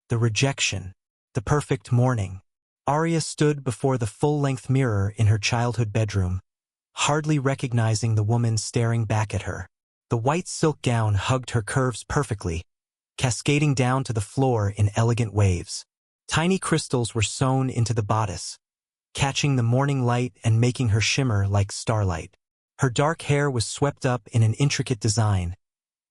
the rejection, the perfect morning. Arya stood before the full-length mirror in her childhood bedroom, hardly recognizing the woman staring back at her. The white silk gown hugged her curves perfectly, cascading down to the floor in elegant waves. Tiny crystals were sewn into the bodice, catching the morning light and making her shimmer like starlight. Her dark hair was swept up in an intricate design,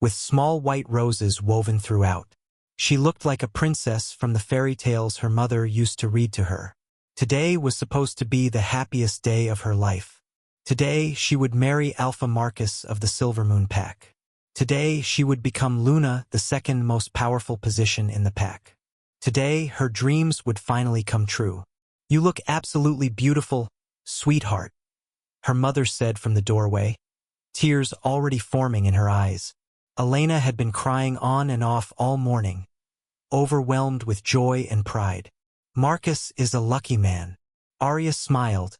with small white roses woven throughout. She looked like a princess from the fairy tales her mother used to read to her. Today was supposed to be the happiest day of her life. Today she would marry Alpha Marcus of the Silver Moon Pack. Today she would become Luna, the second most powerful position in the pack. Today her dreams would finally come true. "You look absolutely beautiful, sweetheart," her mother said from the doorway, tears already forming in her eyes. Elena had been crying on and off all morning, overwhelmed with joy and pride. "Marcus is a lucky man." Arya smiled,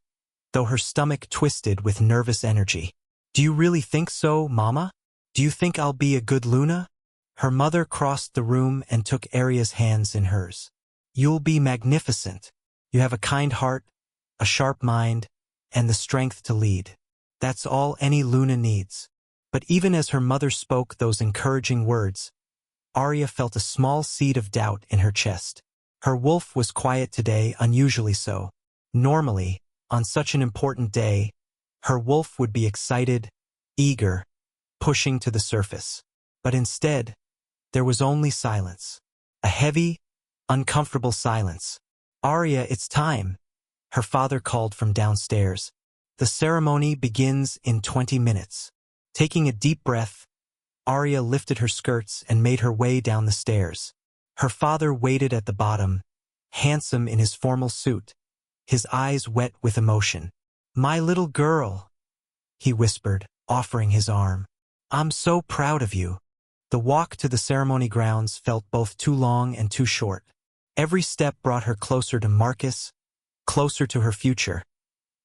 though her stomach twisted with nervous energy. "Do you really think so, Mama? Do you think I'll be a good Luna?" Her mother crossed the room and took Arya's hands in hers. "You'll be magnificent. You have a kind heart, a sharp mind, and the strength to lead. That's all any Luna needs." But even as her mother spoke those encouraging words, Arya felt a small seed of doubt in her chest. Her wolf was quiet today, unusually so. Normally, on such an important day, her wolf would be excited, eager, pushing to the surface. But instead, there was only silence. A heavy, uncomfortable silence. "Arya, it's time," her father called from downstairs. "The ceremony begins in 20 minutes. Taking a deep breath, Arya lifted her skirts and made her way down the stairs. Her father waited at the bottom, handsome in his formal suit, his eyes wet with emotion. "My little girl," he whispered, offering his arm. "I'm so proud of you." The walk to the ceremony grounds felt both too long and too short. Every step brought her closer to Marcus, closer to her future,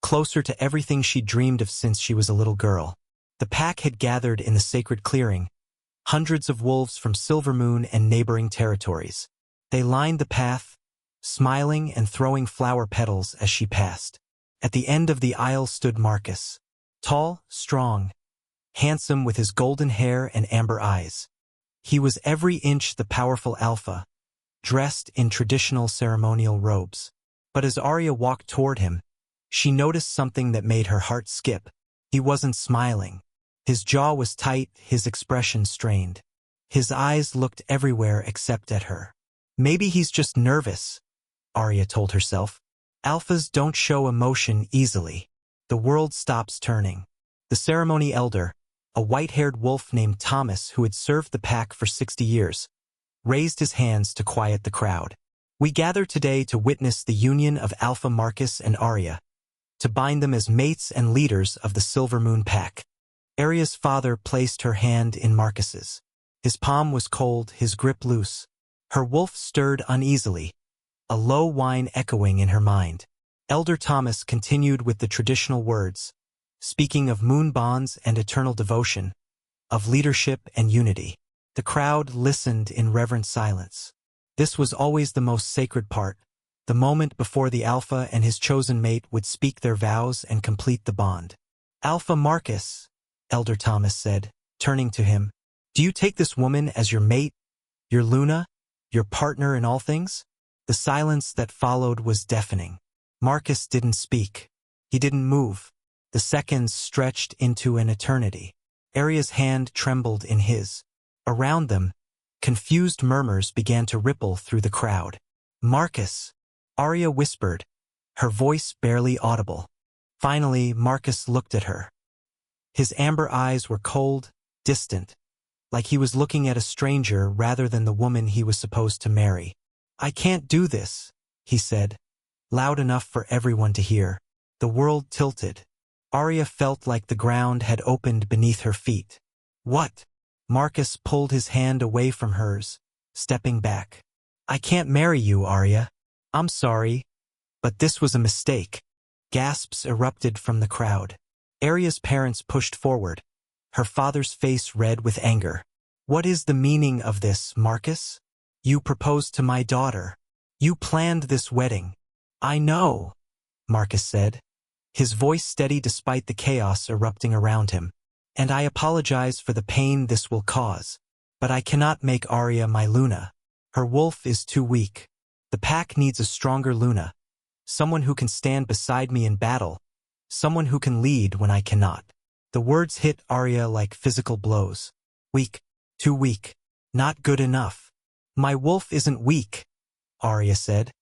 closer to everything she dreamed of since she was a little girl. The pack had gathered in the sacred clearing, hundreds of wolves from Silvermoon and neighboring territories. They lined the path, smiling and throwing flower petals as she passed. At the end of the aisle stood Marcus, tall, strong, handsome with his golden hair and amber eyes. He was every inch the powerful alpha, dressed in traditional ceremonial robes. But as Arya walked toward him, she noticed something that made her heart skip. He wasn't smiling. His jaw was tight, his expression strained. His eyes looked everywhere except at her. "Maybe he's just nervous," Arya told herself. "Alphas don't show emotion easily." The world stops turning. The ceremony elder, a white-haired wolf named Thomas who had served the pack for 60 years, raised his hands to quiet the crowd. "We gather today to witness the union of Alpha Marcus and Arya, to bind them as mates and leaders of the Silver Moon Pack." Arya's father placed her hand in Marcus's. His palm was cold, his grip loose. Her wolf stirred uneasily, a low whine echoing in her mind. Elder Thomas continued with the traditional words, speaking of moon bonds and eternal devotion, of leadership and unity. The crowd listened in reverent silence. This was always the most sacred part, the moment before the Alpha and his chosen mate would speak their vows and complete the bond. "Alpha Marcus," Elder Thomas said, turning to him, "do you take this woman as your mate, your Luna, your partner in all things?" The silence that followed was deafening. Marcus didn't speak. He didn't move. The seconds stretched into an eternity. Arya's hand trembled in his. Around them, confused murmurs began to ripple through the crowd. "Marcus," Arya whispered, her voice barely audible. Finally, Marcus looked at her. His amber eyes were cold, distant, like he was looking at a stranger rather than the woman he was supposed to marry. "I can't do this," he said, loud enough for everyone to hear. The world tilted. Arya felt like the ground had opened beneath her feet. "What?" Marcus pulled his hand away from hers, stepping back. "I can't marry you, Arya. I'm sorry, but this was a mistake." Gasps erupted from the crowd. Arya's parents pushed forward, her father's face red with anger. "What is the meaning of this, Marcus?" You proposed to my daughter. You planned this wedding. I know, Marcus said, his voice steady despite the chaos erupting around him. And I apologize for the pain this will cause. But I cannot make Arya my Luna. Her wolf is too weak. The pack needs a stronger Luna. Someone who can stand beside me in battle. Someone who can lead when I cannot. The words hit Arya like physical blows. Weak. Too weak. Not good enough. My wolf isn't weak, Arya said.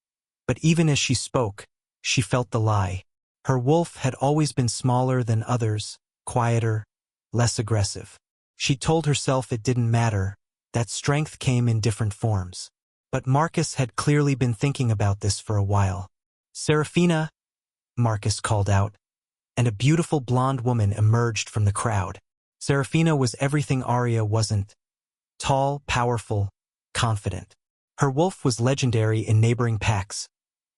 But even as she spoke, she felt the lie. Her wolf had always been smaller than others, quieter, less aggressive. She told herself it didn't matter, that strength came in different forms. But Marcus had clearly been thinking about this for a while. Serafina, Marcus called out, and a beautiful blonde woman emerged from the crowd. Serafina was everything Arya wasn't. Tall, powerful, confident. Her wolf was legendary in neighboring packs,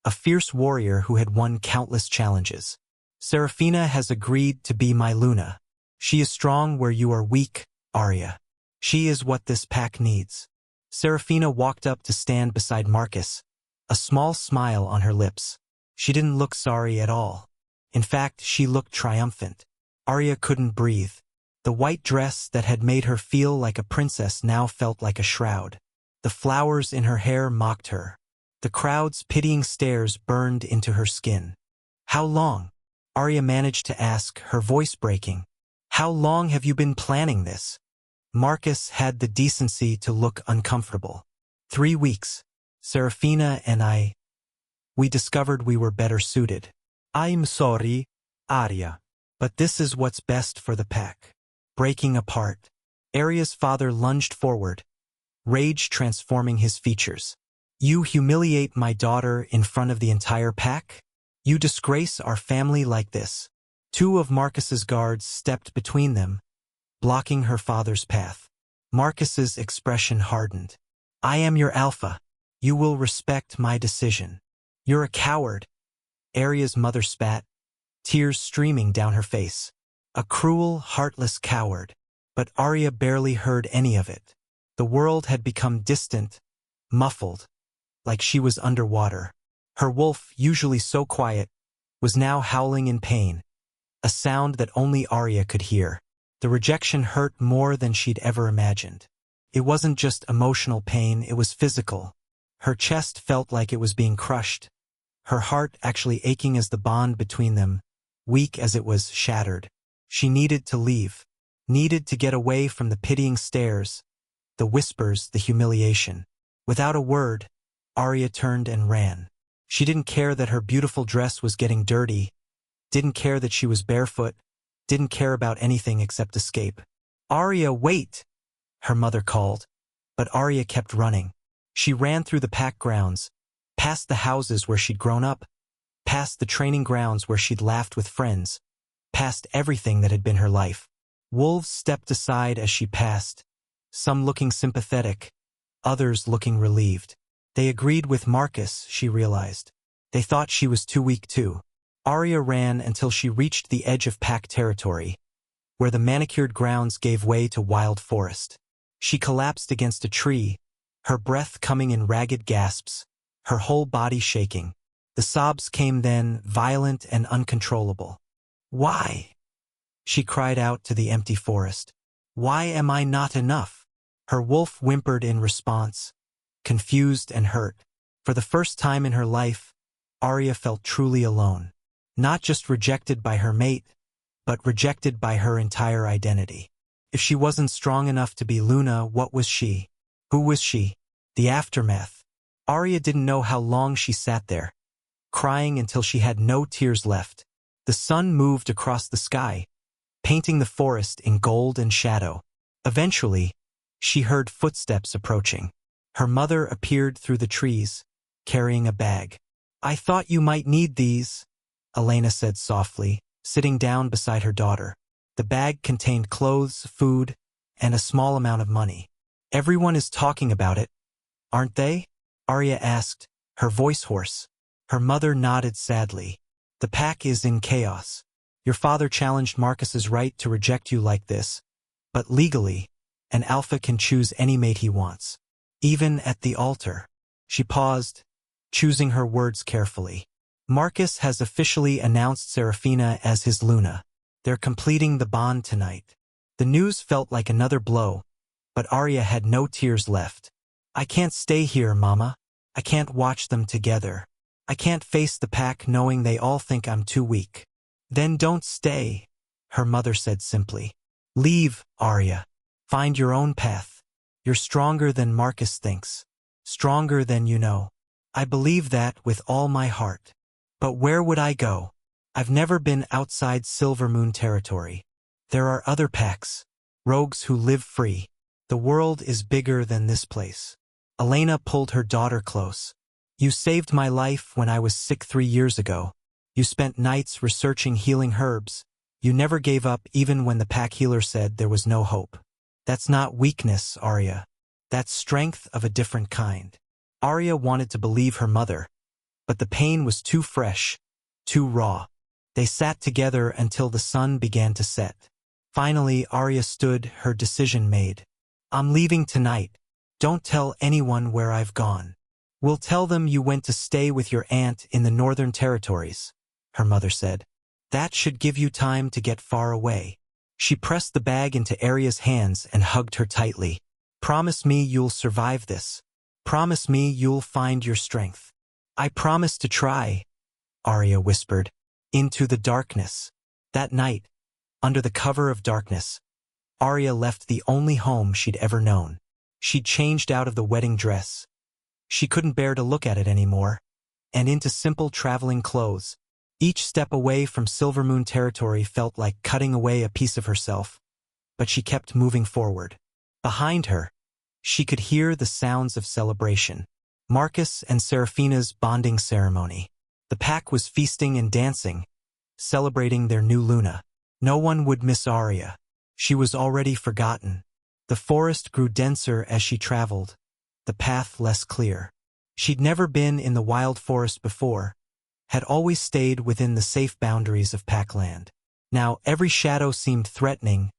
a fierce warrior who had won countless challenges. Serafina has agreed to be my Luna. She is strong where you are weak, Arya. She is what this pack needs. Serafina walked up to stand beside Marcus, a small smile on her lips. She didn't look sorry at all. In fact, she looked triumphant. Arya couldn't breathe. The white dress that had made her feel like a princess now felt like a shroud. The flowers in her hair mocked her. The crowd's pitying stares burned into her skin. How long? Arya managed to ask, her voice breaking. How long have you been planning this? Marcus had the decency to look uncomfortable. 3 weeks. Serafina and I. We discovered we were better suited. I'm sorry, Arya. But this is what's best for the pack. Breaking apart. Arya's father lunged forward, rage transforming his features. You humiliate my daughter in front of the entire pack? You disgrace our family like this. 2 of Marcus's guards stepped between them, blocking her father's path. Marcus's expression hardened. I am your alpha. You will respect my decision. You're a coward. Arya's mother spat, tears streaming down her face. A cruel, heartless coward. But Arya barely heard any of it. The world had become distant, muffled, like she was underwater. Her wolf, usually so quiet, was now howling in pain, a sound that only Arya could hear. The rejection hurt more than she'd ever imagined. It wasn't just emotional pain, it was physical. Her chest felt like it was being crushed, her heart actually aching as the bond between them, weak as it was, shattered. She needed to leave, needed to get away from the pitying stares, the whispers, the humiliation. Without a word, Arya turned and ran. She didn't care that her beautiful dress was getting dirty, didn't care that she was barefoot, didn't care about anything except escape. Arya, wait! Her mother called, but Arya kept running. She ran through the pack grounds, past the houses where she'd grown up, past the training grounds where she'd laughed with friends, past everything that had been her life. Wolves stepped aside as she passed, some looking sympathetic, others looking relieved. They agreed with Marcus, she realized. They thought she was too weak too. Arya ran until she reached the edge of pack territory, where the manicured grounds gave way to wild forest. She collapsed against a tree, her breath coming in ragged gasps, her whole body shaking. The sobs came then, violent and uncontrollable. Why? She cried out to the empty forest. Why am I not enough? Her wolf whimpered in response, confused and hurt. For the first time in her life, Arya felt truly alone. Not just rejected by her mate, but rejected by her entire identity. If she wasn't strong enough to be Luna, what was she? Who was she? The aftermath. Arya didn't know how long she sat there, crying until she had no tears left. The sun moved across the sky, painting the forest in gold and shadow. Eventually, she heard footsteps approaching. Her mother appeared through the trees, carrying a bag. I thought you might need these, Elena said softly, sitting down beside her daughter. The bag contained clothes, food, and a small amount of money. Everyone is talking about it, aren't they? Arya asked, her voice hoarse. Her mother nodded sadly. The pack is in chaos. Your father challenged Marcus's right to reject you like this, but legally, an alpha can choose any mate he wants. Even at the altar. She paused, choosing her words carefully. Marcus has officially announced Serafina as his Luna. They're completing the bond tonight. The news felt like another blow, but Arya had no tears left. I can't stay here, Mama. I can't watch them together. I can't face the pack knowing they all think I'm too weak. Then don't stay, her mother said simply. Leave, Arya. Find your own path. You're stronger than Marcus thinks. Stronger than you know. I believe that with all my heart. But where would I go? I've never been outside Silvermoon territory. There are other packs. Rogues who live free. The world is bigger than this place. Elena pulled her daughter close. You saved my life when I was sick 3 years ago. You spent nights researching healing herbs. You never gave up even when the pack healer said there was no hope. That's not weakness, Arya. That's strength of a different kind. Arya wanted to believe her mother, but the pain was too fresh, too raw. They sat together until the sun began to set. Finally, Arya stood, her decision made. I'm leaving tonight. Don't tell anyone where I've gone. We'll tell them you went to stay with your aunt in the Northern Territories, her mother said. That should give you time to get far away. She pressed the bag into Arya's hands and hugged her tightly. Promise me you'll survive this. Promise me you'll find your strength. I promise to try, Arya whispered. Into the darkness. That night, under the cover of darkness, Arya left the only home she'd ever known. She'd changed out of the wedding dress. She couldn't bear to look at it anymore, and into simple traveling clothes. Each step away from Silvermoon territory felt like cutting away a piece of herself, but she kept moving forward. Behind her, she could hear the sounds of celebration. Marcus and Serafina's bonding ceremony. The pack was feasting and dancing, celebrating their new Luna. No one would miss Arya. She was already forgotten. The forest grew denser as she traveled, the path less clear. She'd never been in the wild forest before, had always stayed within the safe boundaries of Packland. Now every shadow seemed threatening,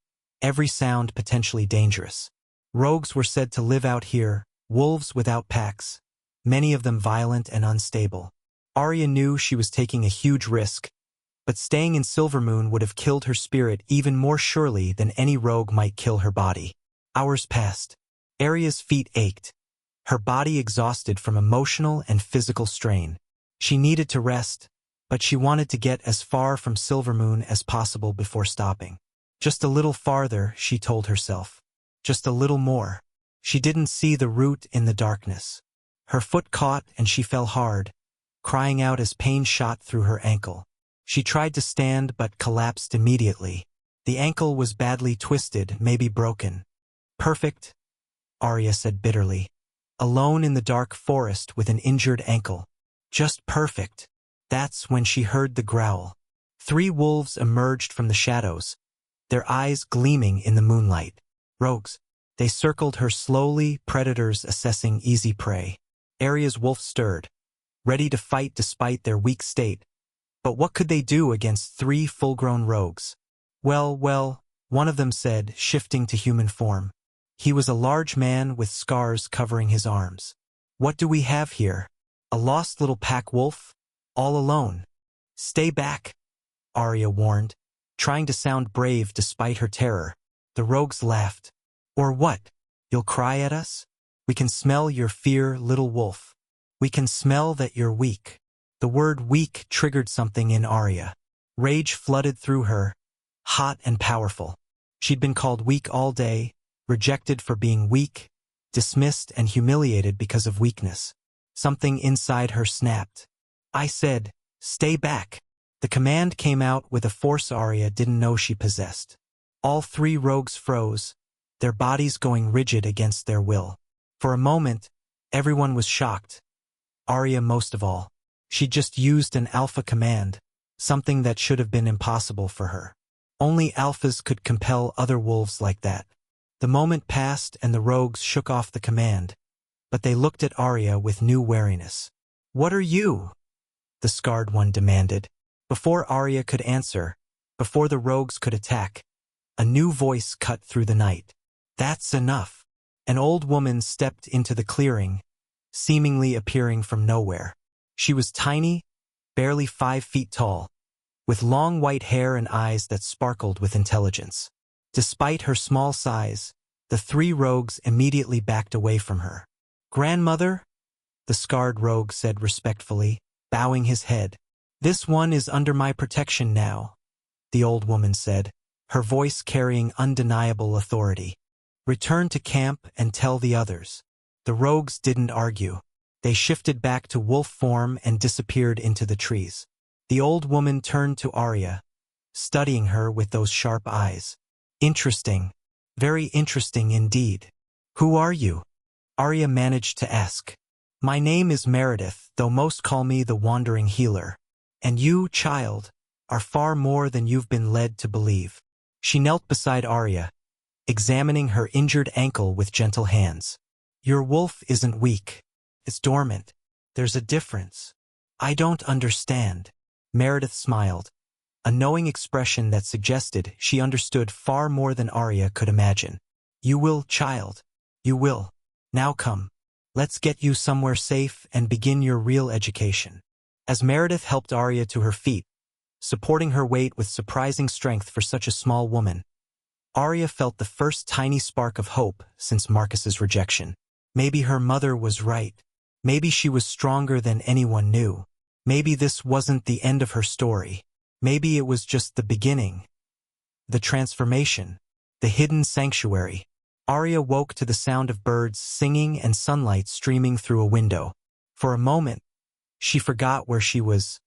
every sound potentially dangerous. Rogues were said to live out here, wolves without packs, many of them violent and unstable. Arya knew she was taking a huge risk, but staying in Silvermoon would have killed her spirit even more surely than any rogue might kill her body. Hours passed. Arya's feet ached, her body exhausted from emotional and physical strain. She needed to rest, but she wanted to get as far from Silvermoon as possible before stopping. Just a little farther, she told herself. Just a little more. She didn't see the route in the darkness. Her foot caught and she fell hard, crying out as pain shot through her ankle. She tried to stand but collapsed immediately. The ankle was badly twisted, maybe broken. Perfect, Arya said bitterly. Alone in the dark forest with an injured ankle. Just perfect. That's when she heard the growl. 3 wolves emerged from the shadows, their eyes gleaming in the moonlight. Rogues. They circled her slowly, predators assessing easy prey. Arya's wolf stirred, ready to fight despite their weak state. But what could they do against 3 full-grown rogues? Well, one of them said, shifting to human form. He was a large man with scars covering his arms. What do we have here? A lost little pack wolf? All alone. Stay back, Arya warned, trying to sound brave despite her terror. The rogues laughed. Or what? You'll cry at us? We can smell your fear, little wolf. We can smell that you're weak. The word weak triggered something in Arya. Rage flooded through her, hot and powerful. She'd been called weak all day, rejected for being weak, dismissed and humiliated because of weakness. Something inside her snapped. I said, stay back. The command came out with a force Arya didn't know she possessed. All 3 rogues froze, their bodies going rigid against their will. For a moment, everyone was shocked. Arya most of all. She'd just used an alpha command, something that should have been impossible for her. Only alphas could compel other wolves like that. The moment passed and the rogues shook off the command, but they looked at Arya with new wariness. What are you? The scarred one demanded. Before Arya could answer, before the rogues could attack, a new voice cut through the night. That's enough. An old woman stepped into the clearing, seemingly appearing from nowhere. She was tiny, barely 5 feet tall, with long white hair and eyes that sparkled with intelligence. Despite her small size, the three rogues immediately backed away from her. "Grandmother," the scarred rogue said respectfully, bowing his head. "This one is under my protection now," the old woman said, her voice carrying undeniable authority. "Return to camp and tell the others." The rogues didn't argue. They shifted back to wolf form and disappeared into the trees. The old woman turned to Arya, studying her with those sharp eyes. "Interesting. Very interesting indeed. Who are you?" Arya managed to ask. "My name is Meredith, though most call me the Wandering Healer. And you, child, are far more than you've been led to believe." She knelt beside Arya, examining her injured ankle with gentle hands. "Your wolf isn't weak. It's dormant. There's a difference." "I don't understand." Meredith smiled, a knowing expression that suggested she understood far more than Arya could imagine. "You will, child. You will. Now come. Let's get you somewhere safe and begin your real education." As Meredith helped Arya to her feet, supporting her weight with surprising strength for such a small woman, Arya felt the first tiny spark of hope since Marcus's rejection. Maybe her mother was right. Maybe she was stronger than anyone knew. Maybe this wasn't the end of her story. Maybe it was just the beginning. The transformation. The hidden sanctuary. Arya woke to the sound of birds singing and sunlight streaming through a window. For a moment, she forgot where she was,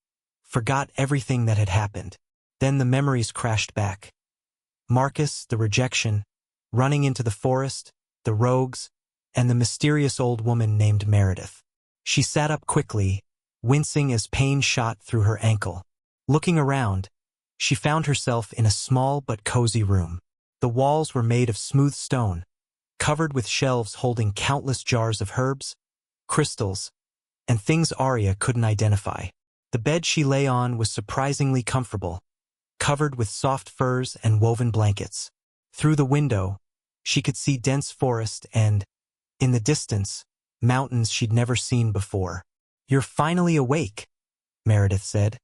forgot everything that had happened. Then the memories crashed back. Marcus, the rejection, running into the forest, the rogues, and the mysterious old woman named Meredith. She sat up quickly, wincing as pain shot through her ankle. Looking around, she found herself in a small but cozy room. The walls were made of smooth stone, covered with shelves holding countless jars of herbs, crystals, and things Arya couldn't identify. The bed she lay on was surprisingly comfortable, covered with soft furs and woven blankets. Through the window, she could see dense forest and, in the distance, mountains she'd never seen before. "You're finally awake," Meredith said,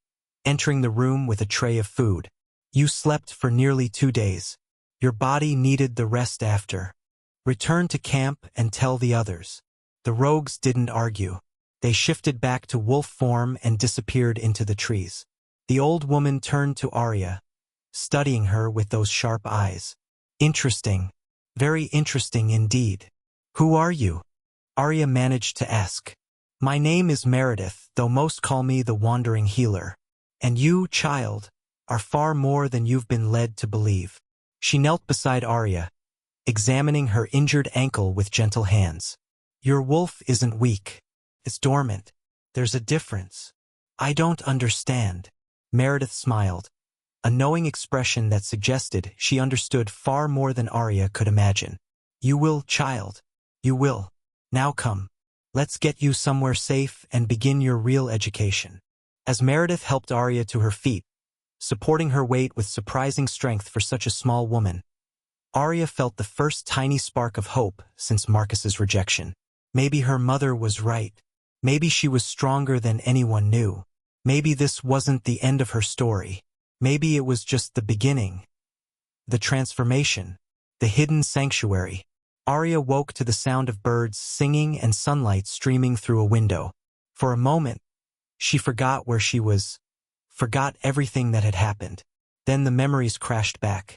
entering the room with a tray of food. "You slept for nearly 2 days. Your body needed the rest after. Return to camp and tell the others." The rogues didn't argue. They shifted back to wolf form and disappeared into the trees. The old woman turned to Arya, studying her with those sharp eyes. "Interesting. Very interesting indeed. Who are you?" Arya managed to ask. "My name is Meredith, though most call me the Wandering Healer. And you, child, are far more than you've been led to believe." She knelt beside Arya, examining her injured ankle with gentle hands. "Your wolf isn't weak. It's dormant. There's a difference." "I don't understand." Meredith smiled, a knowing expression that suggested she understood far more than Arya could imagine. "You will, child. You will. Now come. Let's get you somewhere safe and begin your real education." As Meredith helped Arya to her feet, supporting her weight with surprising strength for such a small woman, Arya felt the first tiny spark of hope since Marcus's rejection. Maybe her mother was right. Maybe she was stronger than anyone knew. Maybe this wasn't the end of her story. Maybe it was just the beginning. The transformation. The hidden sanctuary. Arya woke to the sound of birds singing and sunlight streaming through a window. For a moment, she forgot where she was, forgot everything that had happened. Then the memories crashed back.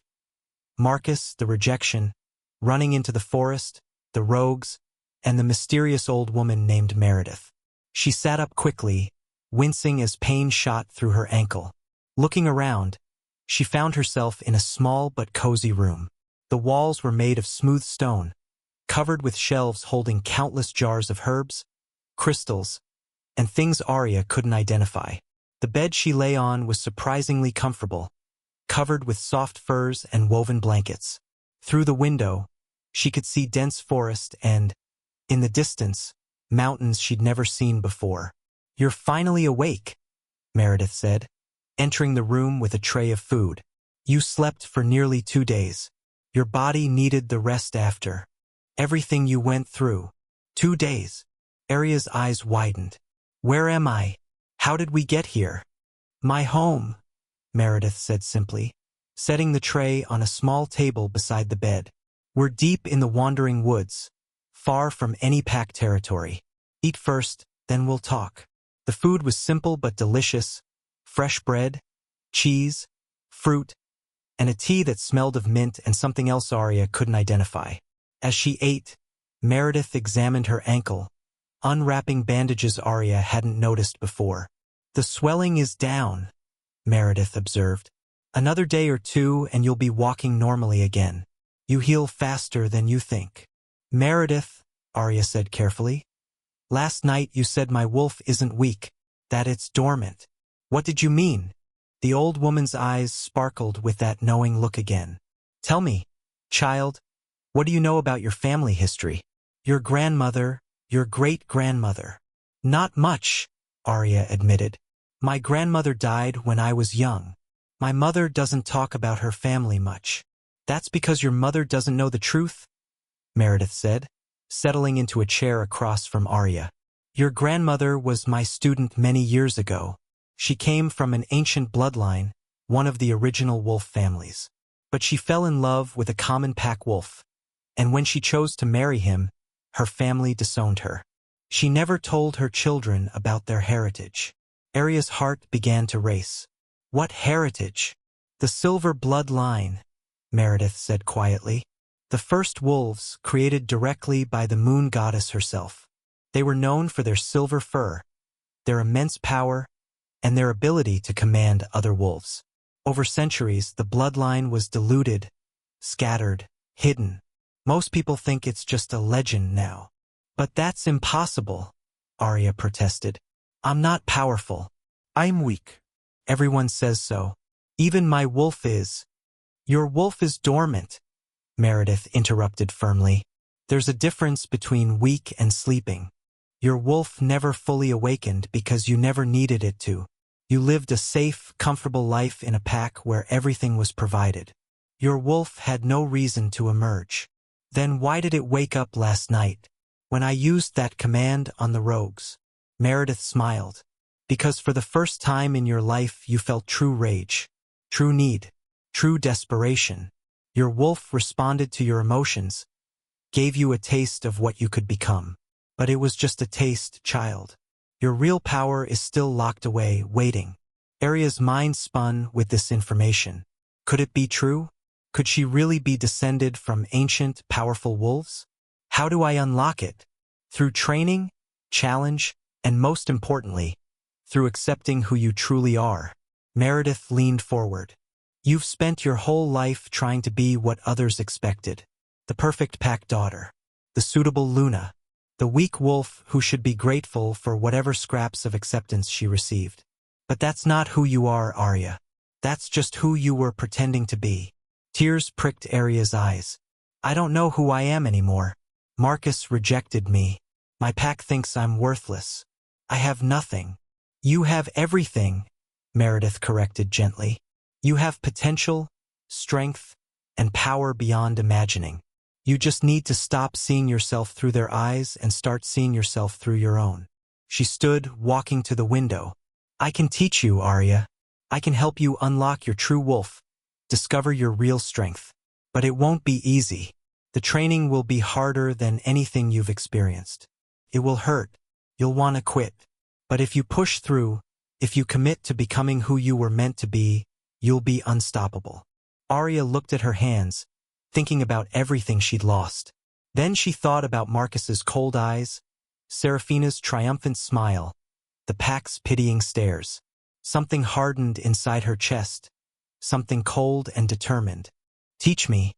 Marcus, the rejection, running into the forest, the rogues, and the mysterious old woman named Meredith. She sat up quickly, wincing as pain shot through her ankle. Looking around, she found herself in a small but cozy room. The walls were made of smooth stone, covered with shelves holding countless jars of herbs, crystals, and things Arya couldn't identify. The bed she lay on was surprisingly comfortable, covered with soft furs and woven blankets. Through the window, she could see dense forest and, in the distance, mountains she'd never seen before. "You're finally awake," Meredith said, entering the room with a tray of food. "You slept for nearly 2 days. Your body needed the rest after. Everything you went through. 2 days. Arya's eyes widened. Where am I? How did we get here? My home, Meredith said simply, setting the tray on a small table beside the bed. We're deep in the wandering woods, far from any pack territory. Eat first, then we'll talk. The food was simple but delicious. Fresh bread, cheese, fruit, and a tea that smelled of mint and something else Arya couldn't identify. As she ate, Meredith examined her ankle, unwrapping bandages Arya hadn't noticed before. The swelling is down, Meredith observed. Another day or two and you'll be walking normally again. You heal faster than you think. Meredith, Arya said carefully. Last night you said my wolf isn't weak, that it's dormant. What did you mean? The old woman's eyes sparkled with that knowing look again. Tell me, child, what do you know about your family history? Your grandmother, your great-grandmother. Not much, Arya admitted. My grandmother died when I was young. My mother doesn't talk about her family much. That's because your mother doesn't know the truth, Meredith said, settling into a chair across from Arya. Your grandmother was my student many years ago. She came from an ancient bloodline, one of the original wolf families. But she fell in love with a common pack wolf, and when she chose to marry him, her family disowned her. She never told her children about their heritage. Arya's heart began to race. What heritage? The silver bloodline, Meredith said quietly. The first wolves created directly by the moon goddess herself. They were known for their silver fur, their immense power, and their ability to command other wolves. Over centuries, the bloodline was diluted, scattered, hidden. Most people think it's just a legend now. But that's impossible, Arya protested. I'm not powerful. I'm weak. Everyone says so. Even my wolf is. Your wolf is dormant, Meredith interrupted firmly. There's a difference between weak and sleeping. Your wolf never fully awakened because you never needed it to. You lived a safe, comfortable life in a pack where everything was provided. Your wolf had no reason to emerge. Then why did it wake up last night, when I used that command on the rogues? Meredith smiled. Because for the first time in your life you felt true rage, true need, true desperation. Your wolf responded to your emotions, gave you a taste of what you could become. But it was just a taste, child. Your real power is still locked away, waiting. Arya's mind spun with this information. Could it be true? Could she really be descended from ancient, powerful wolves? How do I unlock it? Through training, challenge, and most importantly, through accepting who you truly are. Meredith leaned forward. You've spent your whole life trying to be what others expected. The perfect pack daughter. The suitable Luna. The weak wolf who should be grateful for whatever scraps of acceptance she received. But that's not who you are, Arya. That's just who you were pretending to be. Tears pricked Arya's eyes. I don't know who I am anymore. Marcus rejected me. My pack thinks I'm worthless. I have nothing. You have everything, Meredith corrected gently. You have potential, strength, and power beyond imagining. You just need to stop seeing yourself through their eyes and start seeing yourself through your own. She stood, walking to the window. I can teach you, Arya. I can help you unlock your true wolf, discover your real strength. But it won't be easy. The training will be harder than anything you've experienced. It will hurt. You'll want to quit. But if you push through, if you commit to becoming who you were meant to be, you'll be unstoppable. Arya looked at her hands, thinking about everything she'd lost. Then she thought about Marcus's cold eyes, Seraphina's triumphant smile, the pack's pitying stares. Something hardened inside her chest, something cold and determined. Teach me,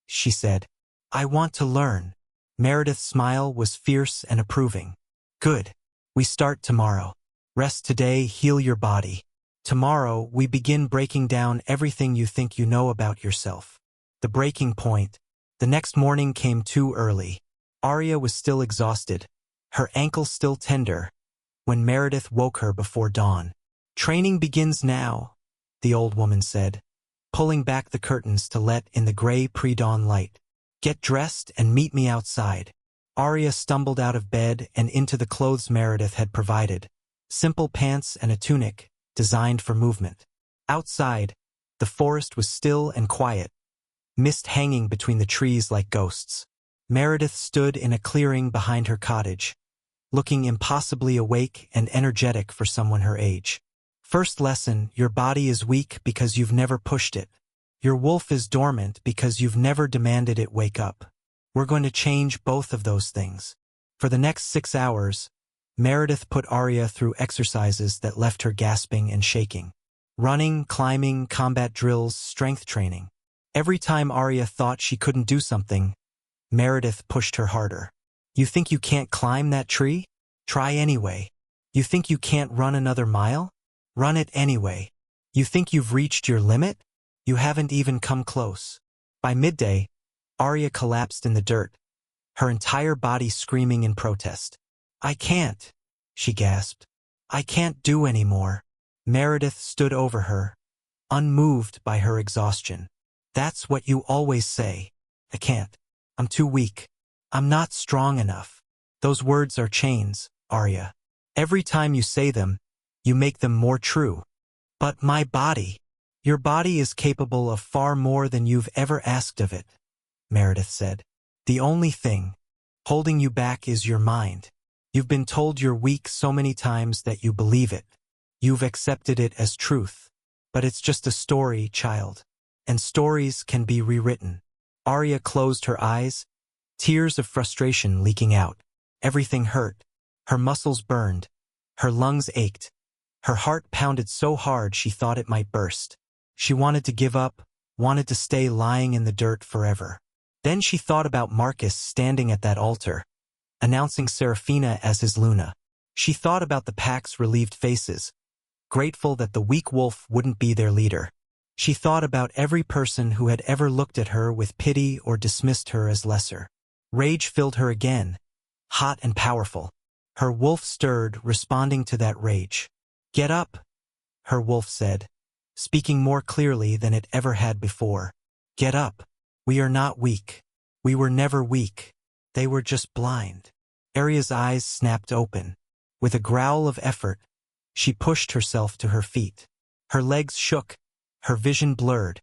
she said. I want to learn. Meredith's smile was fierce and approving. Good. We start tomorrow. Rest today, heal your body. Tomorrow, we begin breaking down everything you think you know about yourself. The breaking point. The next morning came too early. Arya was still exhausted, her ankle still tender, when Meredith woke her before dawn. Training begins now, the old woman said, pulling back the curtains to let in the gray pre-dawn light. Get dressed and meet me outside. Arya stumbled out of bed and into the clothes Meredith had provided. Simple pants and a tunic, designed for movement. Outside, the forest was still and quiet, mist hanging between the trees like ghosts. Meredith stood in a clearing behind her cottage, looking impossibly awake and energetic for someone her age. First lesson: your body is weak because you've never pushed it. Your wolf is dormant because you've never demanded it wake up. We're going to change both of those things. For the next 6 hours, Meredith put Arya through exercises that left her gasping and shaking. Running, climbing, combat drills, strength training. Every time Arya thought she couldn't do something, Meredith pushed her harder. You think you can't climb that tree? Try anyway. You think you can't run another mile? Run it anyway. You think you've reached your limit? You haven't even come close. By midday, Arya collapsed in the dirt, her entire body screaming in protest. I can't, she gasped. I can't do anymore. Meredith stood over her, unmoved by her exhaustion. That's what you always say. I can't. I'm too weak. I'm not strong enough. Those words are chains, Arya. Every time you say them, you make them more true. But my body. Your body is capable of far more than you've ever asked of it, Meredith said. The only thing holding you back is your mind. You've been told you're weak so many times that you believe it. You've accepted it as truth. But it's just a story, child. And stories can be rewritten. Arya closed her eyes, tears of frustration leaking out. Everything hurt. Her muscles burned. Her lungs ached. Her heart pounded so hard she thought it might burst. She wanted to give up, wanted to stay lying in the dirt forever. Then she thought about Marcus standing at that altar, announcing Serafina as his Luna. She thought about the pack's relieved faces, grateful that the weak wolf wouldn't be their leader. She thought about every person who had ever looked at her with pity or dismissed her as lesser. Rage filled her again, hot and powerful. Her wolf stirred, responding to that rage. Get up, her wolf said, speaking more clearly than it ever had before. Get up. We are not weak. We were never weak. They were just blind. Arya's eyes snapped open. With a growl of effort, she pushed herself to her feet. Her legs shook, her vision blurred,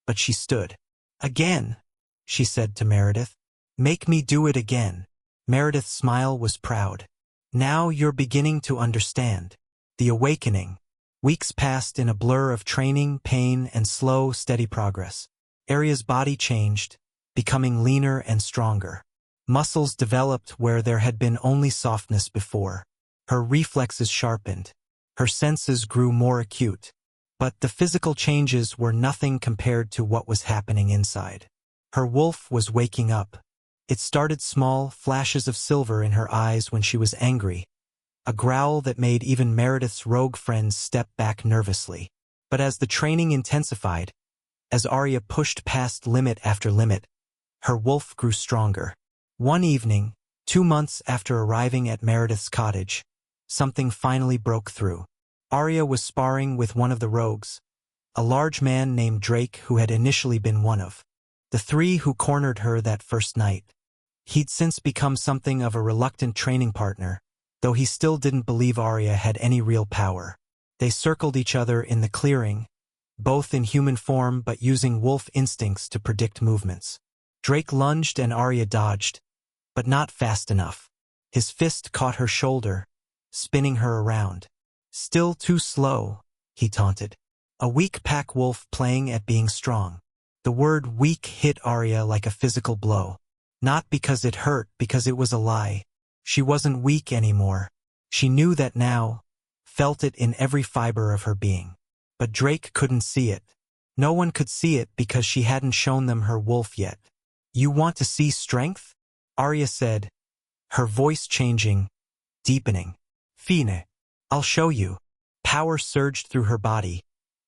but she stood. Again, she said to Meredith. Make me do it again. Meredith's smile was proud. Now you're beginning to understand. The awakening. Weeks passed in a blur of training, pain, and slow, steady progress. Arya's body changed, becoming leaner and stronger. Muscles developed where there had been only softness before. Her reflexes sharpened. Her senses grew more acute. But the physical changes were nothing compared to what was happening inside. Her wolf was waking up. It started small, flashes of silver in her eyes when she was angry, a growl that made even Meredith's rogue friends step back nervously. But as the training intensified, as Arya pushed past limit after limit, her wolf grew stronger. One evening, 2 months after arriving at Meredith's cottage, something finally broke through. Arya was sparring with one of the rogues, a large man named Drake who had initially been one of the 3 who cornered her that first night. He'd since become something of a reluctant training partner, though he still didn't believe Arya had any real power. They circled each other in the clearing, both in human form but using wolf instincts to predict movements. Drake lunged and Arya dodged, but not fast enough. His fist caught her shoulder, spinning her around. Still too slow, he taunted. A weak pack wolf playing at being strong. The word weak hit Arya like a physical blow. Not because it hurt, because it was a lie. She wasn't weak anymore. She knew that now, felt it in every fiber of her being. But Drake couldn't see it. No one could see it because she hadn't shown them her wolf yet. You want to see strength? Arya said, her voice changing, deepening. Fine. I'll show you. Power surged through her body,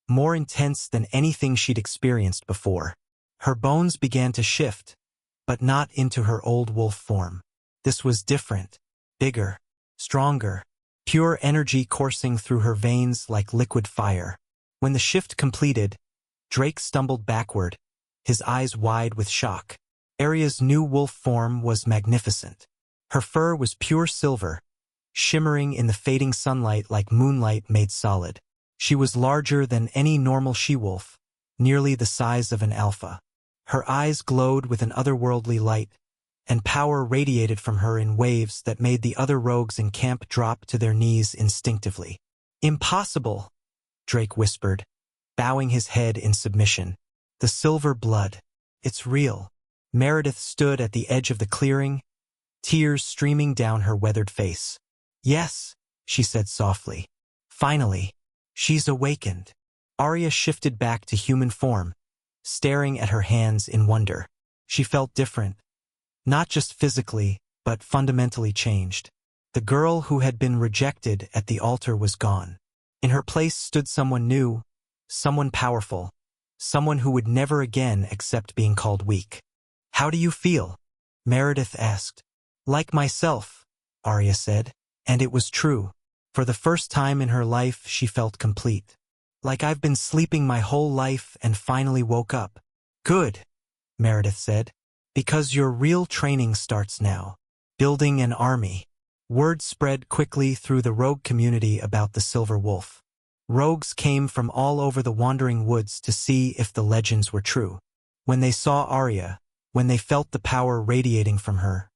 more intense than anything she'd experienced before. Her bones began to shift, but not into her old wolf form. This was different, bigger, stronger, pure energy coursing through her veins like liquid fire. When the shift completed, Drake stumbled backward, his eyes wide with shock. Arya's new wolf form was magnificent. Her fur was pure silver, shimmering in the fading sunlight like moonlight made solid. She was larger than any normal she-wolf, nearly the size of an alpha. Her eyes glowed with an otherworldly light, and power radiated from her in waves that made the other rogues in camp drop to their knees instinctively. "Impossible," Drake whispered, bowing his head in submission. "The silver blood. It's real." Meredith stood at the edge of the clearing, tears streaming down her weathered face. "Yes," she said softly. "Finally. She's awakened." Arya shifted back to human form, staring at her hands in wonder. She felt different. Not just physically, but fundamentally changed. The girl who had been rejected at the altar was gone. In her place stood someone new, someone powerful, someone who would never again accept being called weak. "How do you feel?" Meredith asked. "Like myself," Arya said, and it was true. For the first time in her life, she felt complete. "Like I've been sleeping my whole life and finally woke up." "Good," Meredith said, "because your real training starts now. Building an army." Word spread quickly through the rogue community about the Silver Wolf. Rogues came from all over the wandering woods to see if the legends were true. When they saw Arya, when they felt the power radiating from her,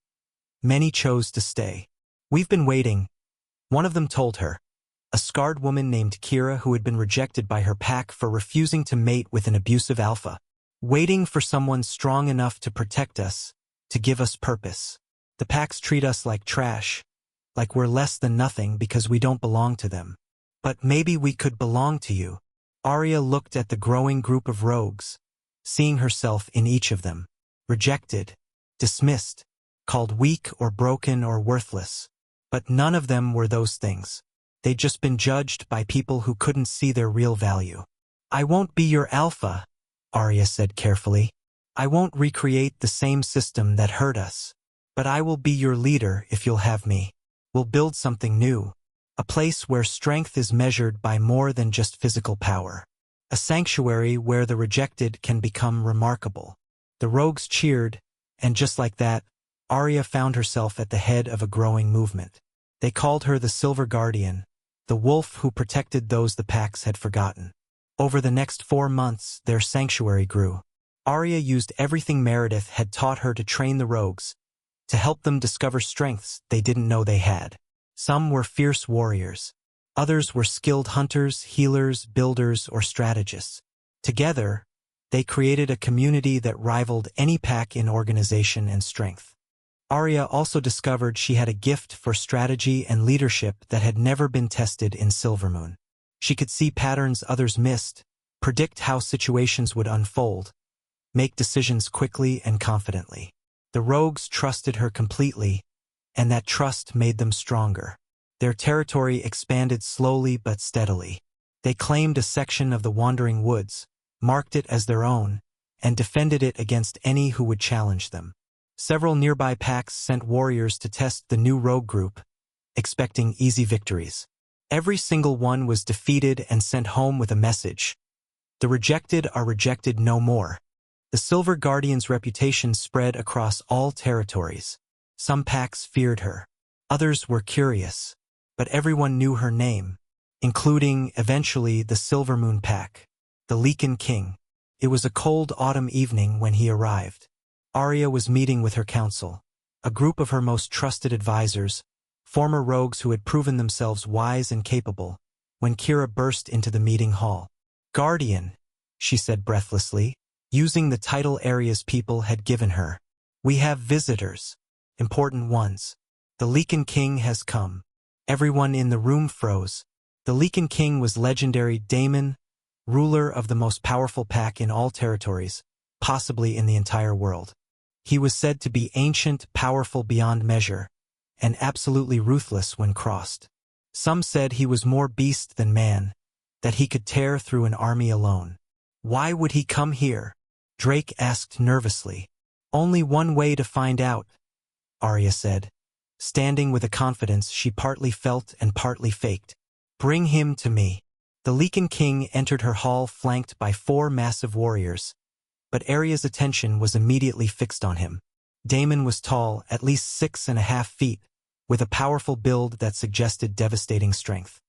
many chose to stay. "We've been waiting," one of them told her, a scarred woman named Kira who had been rejected by her pack for refusing to mate with an abusive alpha. "Waiting for someone strong enough to protect us, to give us purpose. The packs treat us like trash, like we're less than nothing because we don't belong to them. But maybe we could belong to you." Arya looked at the growing group of rogues, seeing herself in each of them. Rejected, dismissed, called weak or broken or worthless. But none of them were those things. They'd just been judged by people who couldn't see their real value. "I won't be your alpha," Arya said carefully. "I won't recreate the same system that hurt us. But I will be your leader if you'll have me. We'll build something new. A place where strength is measured by more than just physical power. A sanctuary where the rejected can become remarkable." The rogues cheered, and just like that, Arya found herself at the head of a growing movement. They called her the Silver Guardian, the wolf who protected those the packs had forgotten. Over the next 4 months, their sanctuary grew. Arya used everything Meredith had taught her to train the rogues, to help them discover strengths they didn't know they had. Some were fierce warriors. Others were skilled hunters, healers, builders, or strategists. Together, they created a community that rivaled any pack in organization and strength. Arya also discovered she had a gift for strategy and leadership that had never been tested in Silvermoon. She could see patterns others missed, predict how situations would unfold, make decisions quickly and confidently. The rogues trusted her completely, and that trust made them stronger. Their territory expanded slowly but steadily. They claimed a section of the Wandering Woods, marked it as their own, and defended it against any who would challenge them. Several nearby packs sent warriors to test the new rogue group, expecting easy victories. Every single one was defeated and sent home with a message: "The rejected are rejected no more." The Silver Guardian's reputation spread across all territories. Some packs feared her. Others were curious. But everyone knew her name, including, eventually, the Silvermoon pack, the Lycan King. It was a cold autumn evening when he arrived. Arya was meeting with her council, a group of her most trusted advisors, former rogues who had proven themselves wise and capable, when Kira burst into the meeting hall. "Guardian," she said breathlessly, using the title Arya's people had given her. "We have visitors. Important ones. The Lycan King has come." Everyone in the room froze. The Lycan King was legendary Daemon, ruler of the most powerful pack in all territories, possibly in the entire world. He was said to be ancient, powerful beyond measure, and absolutely ruthless when crossed. Some said he was more beast than man, that he could tear through an army alone. "Why would he come here?" Drake asked nervously. "Only one way to find out," Arya said, standing with a confidence she partly felt and partly faked. "Bring him to me." The Lycan King entered her hall flanked by 4 massive warriors, but Arya's attention was immediately fixed on him. Daemon was tall, at least 6.5 feet, with a powerful build that suggested devastating strength.